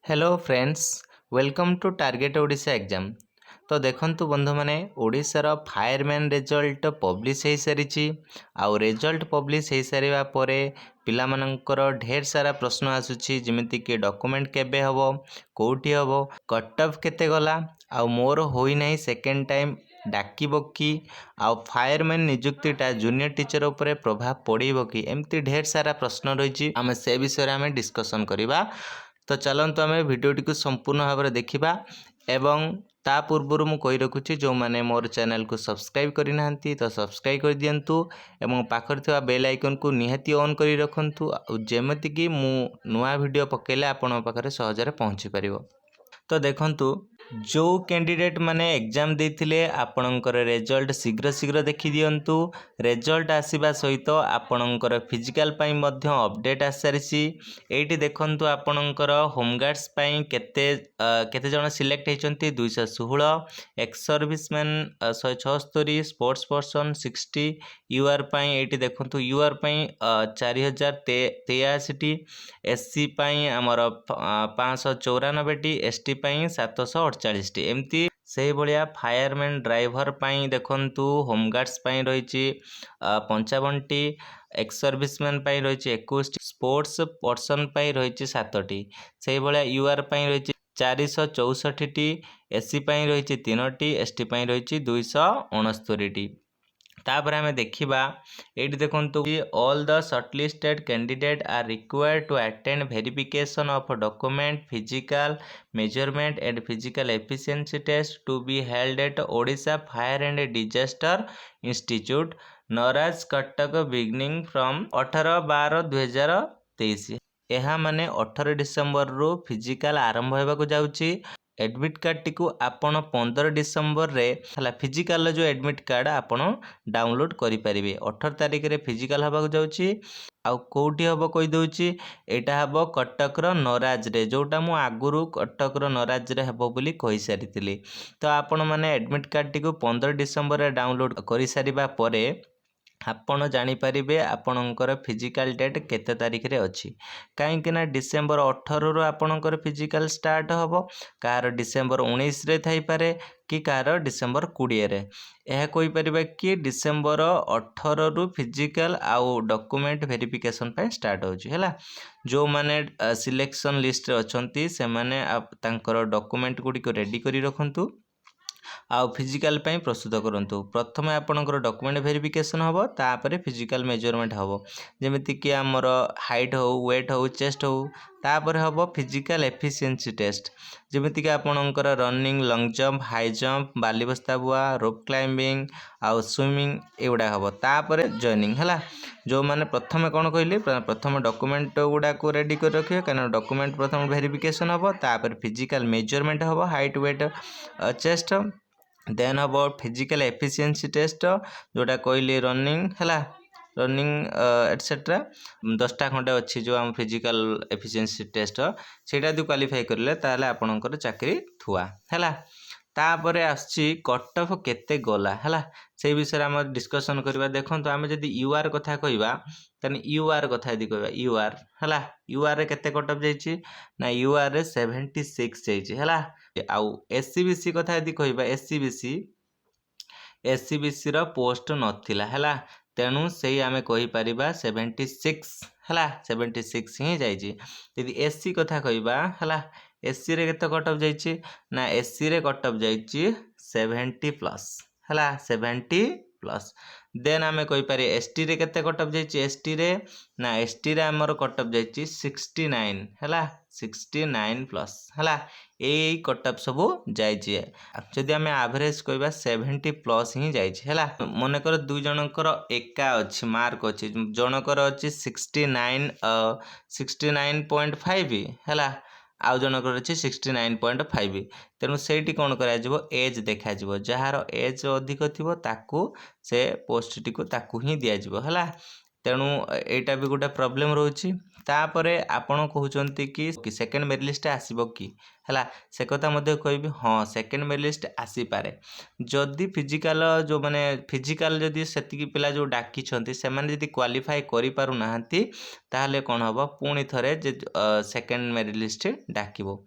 Hello friends welcome to target Odisha exam. तो देखंतु बंधु माने ओडिशार फायरमैन रिजल्ट पब्लिश हो सारी आउ रिजल्ट पब्लिश हो सारा परे पिला मानकर ढेर सारा प्रश्न आसुची जेमिति कि डॉक्यूमेंट केबे हबो कोठी हबो कट ऑफ केते गला आउ मोर होई नाही सेकेंड टाइम डाकिबो कि आउ फायरमैन नियुक्तिटा जूनियर टीचर उपरे प्रभाव पड़िबो कि एमती ढेर सारा प्रश्न रही आमे से विषय आमे डिस्कशन करिबा। तो चलतु आम भिडटी को संपूर्ण भाव में देखा एवं ता पूर्वर मु कही रखुची जो मैंने मोर चैनल को सब्सक्राइब करना तो सब्सक्राइब कर दिंतु एवं पाखर थिबा बेल आइकन को निहाती ऑन करी रखंतु जेमति कि मु नुआ वीडियो पकेले आपण पाखरे सहजरे पहुंची परिबो। तो देखंतु जो कैंडिडेट माने एग्जाम देथिले आपणकर रिजल्ट शीघ्र शीघ्र देखि दियंतु। रिजल्ट आसीबा सहित आपणकर फिजिकल पई मध्य अपडेट आसारिसी। एठी देखंतु आपणकर होमगार्ड्स पई केते जण सिलेक्ट हेचंती 216, ex serviceman 176, sports person 60, UR पई एठी देखंतु यूआर पई 4083 टी, एससी पई हमर 594 टी, एसटी पई 748 टी। एमती से भलिया फायरमैन ड्राइवर पई देखंतु होमगार्ड्स पई रहिछि 55 टी, एक्स सर्विसमैन पई रहिछि 21 टी, स्पोर्ट्स पर्सन पई रहिछि 7 टी। से भलिया यूआर पई रहिछि 464 टी, एससी पई रहिछि 3 टी, एसटी पई रहिछि 269 टी। तापर आमे देखिबा एठी देखंतु all the shortlisted candidate are required to attend verification of document physical measurement and physical efficiency test to be held at Odisha fire and disaster institute Naraj Cuttack beginning from 18/12/2023। यह माने 18 डिसेंबर रु फिजिकल आरंभ होबाकू जाउची। एडमिट कार्ड टी को आपण 15 December रे हला physical जो एडमिट कार्ड आपण डाउनलोड करि परिबे। 18 तारिख रे फिजिकल हबाकू जाउची आउ कोठी हबो कहि दउची एटा हबो कटक रो नराज रे, जोटा मु आगुरु कटक रो नराज रे हबो बोली कहि सारितिली। तो आपण माने एडमिट कार्ड टी को 15 डिसेंबर रे डाउनलोड करि सारिबा परे आपण जानीपारे आपणकर फिजिकल डेट केते तारिख रे अच्छी कहीं डिसेंबर 18 रु आपणकर फिजिकल स्टार्ट हम कार डिसेंबर 19 रे थाई पारे कि कार डिसेंबर 20 रे। यह कोई परिबा कि डिसेंबर 18 रु फिजिकल आउ डॉक्यूमेंट वेरिफिकेशन पे स्टार्ट होची हैला। जो माने सिलेक्शन लिस्ट रे अछंती से माने तांकर डॉक्यूमेंट गुडी को रेडी करी रखंतु आउ फिजिकल पई प्रस्तुत करंतु। प्रथमे आपनकर डॉक्यूमेंट वेरिफिकेशन हबो तापरे फिजिकल मेजरमेंट हबो जेमिति कि हमर हाइट हो वेट हो चेस्ट हो तापरे हबो फिजिकल एफिशिएंसी टेस्ट जेमिति कि आपनकर running long jump high jump बाली बस्ता बुआ रोप क्लाइंबिंग आउ स्विमिंग एउडा हबो तापरे जॉइनिंग हैला। जो माने प्रथमे कोन कहली प्रथम डॉक्यूमेंट गुडा को रेडी कर रखियो काना डॉक्यूमेंट प्रथम वेरिफिकेशन हबो तापरे फिजिकल मेजरमेंट हबो हाइट वेट चेस्ट देन हम फिजिकल एफिशिएंसी टेस्ट जोटा कहली रनिंग है रनिंग एटसेट्रा 10टा खंडे अच्छी जो आम फिजिकल एफिशिएंसी टेस्ट सेटा यदि क्वालिफाई करें ताले आपणकर चाकरी थुआ है। तापर आसची कट ऑफ केते गला है से विषय आम डिस्कसन करवा। देखो आम जब यूआर कथा कहवा ताने यूआर कथा यदि कहवा यूआर है यूआर रे केते कट ऑफ जाइए ना यूआर रे 76 जाइए। आउ एससीबीसी कथा यदि कहवा एससीबीसी रो पोस्ट नथिला है तेणु से आम कहीपर 76 है 76 ही जाइए। यदि एससी कथा कहवा है एससी रे केते कट ऑफ जाइए ना एससी रे कट ऑफ जाइए 70 प्लस है 70 प्लस। देन आम कहीपर एसटी रे केते कट ऑफ जाइए एसटी रे ना एसटी रे आमर कट ऑफ जाइए 69 है 69 प्लस है यही कट ऑफ सब जाइए। जदि आम एवरेज कहवा 70 प्लस ही जाइए है। मनकर दुई जनकर एका अच्छी मार्क अच्छी जनकर अच्छी 69.5 है आउ जनकर अच्छी 69.5 तेणु से कौन कर एज देखा जार एज अधिक थी ताकू से पोस्ट टी को ताकू ही दिज्व है। तेणु एटा भी गोटे प्रोब्लेम रोची तापरे आपण कहउचंती कि सेकंड मेरिट लिस्ट आसीबो कि हला से कथा मध्ये कहबी हाँ सेकंड मेरिट लिस्ट आसी पारे जदि फिजिकल जो माने फिजिकल जदि सेतिकी पिला जो डाकी छंती से माने जदि क्वालिफाई करि पारु नाहंती ताहले कोन हबो पुणी थरे जे सेकंड मेरिट लिस्ट डाकिबो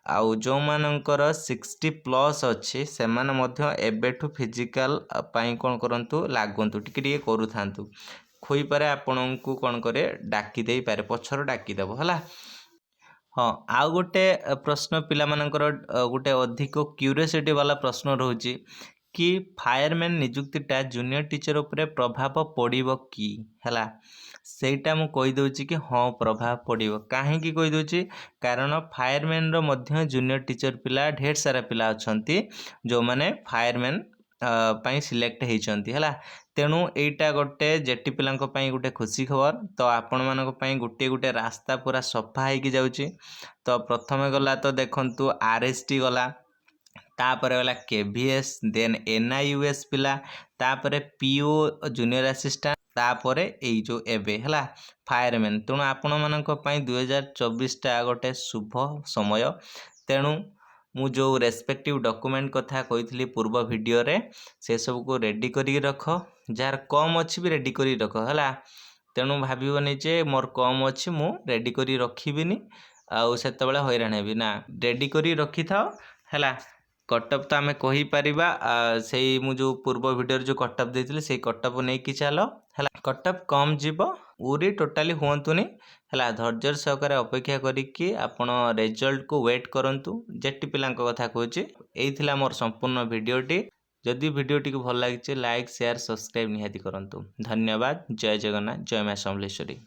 आउ जो मानकर 60+ अछि से माने मध्य एबेठु फिजिकल पाई कोन करंतु लागंतु टिके करू थांतु खोई पारे आपनकु कोन करे डाकी देई पारे पछर डाकी देबो हला हाँ आउ गोटे प्रश्न पिला मानकर गोटे अधिक क्यूरियोसिटी वाला प्रश्न रहउची कि फायरमैन नियुक्तिटा जूनियर टीचर उपरे प्रभाव पड़िबो कि हला सेटा मु कहि दउची कि हाँ प्रभाव पड़िबो काहे कि कहि दउची कारण फायरमैन रो मध्य जूनियर टीचर पिला ढेर सारा पिला अछंती जो माने फायरमैन पाई सिलेक्ट हेइचंती हला तेणु एटा गोटे जेटी पिलांको पाई गोटे खुशी खबर तो आपण मानको पाई गोटे गोटे रास्ता पूरा सफा हेकि जाउची तो प्रथमे गला तो देखंतु आरएसटी गला तापर गला केवीएस देन एनआईयूएस पिला तापर पीओ जूनियर असिस्टेंट तापरे एई जो एबे हला फायरमैन तेणु आपण मानको पाई 2024 टा गोटे शुभ समय तेणु मु जो रेस्पेक्टिव डॉक्यूमेंट कथा कहितली पूर्व वीडियो रे से सब को रेडी करी रख जार कम अछि भी रेडी करी रख हला तेणु भाबिबनी जे मोर कम अछि मु रेडी करी रखिबिनी आउ सेतबेले हैरान हेबी ना रेडी करी रखि थाओ हला कटअप तो आमे कहि परिबा सेही मु जो पूर्व वीडियो जो कटअप देथिले सेही कटअप नै कि चलो हला कटअप कम जीवो उरी टोटाली होंतुनी हला धैर्य सहकारे अपेक्षा करिकि आपण रिजल्ट को वेट करंतु जेटी पिलांको कथा कहूची एइथिला मोर संपूर्ण वीडियोटी जदि वीडियोटी को भल लागिचे लाइक शेयर सब्सक्राइब निहाती करंतु धन्यवाद जय जगन्नाथ जय मां समलेश्वरी।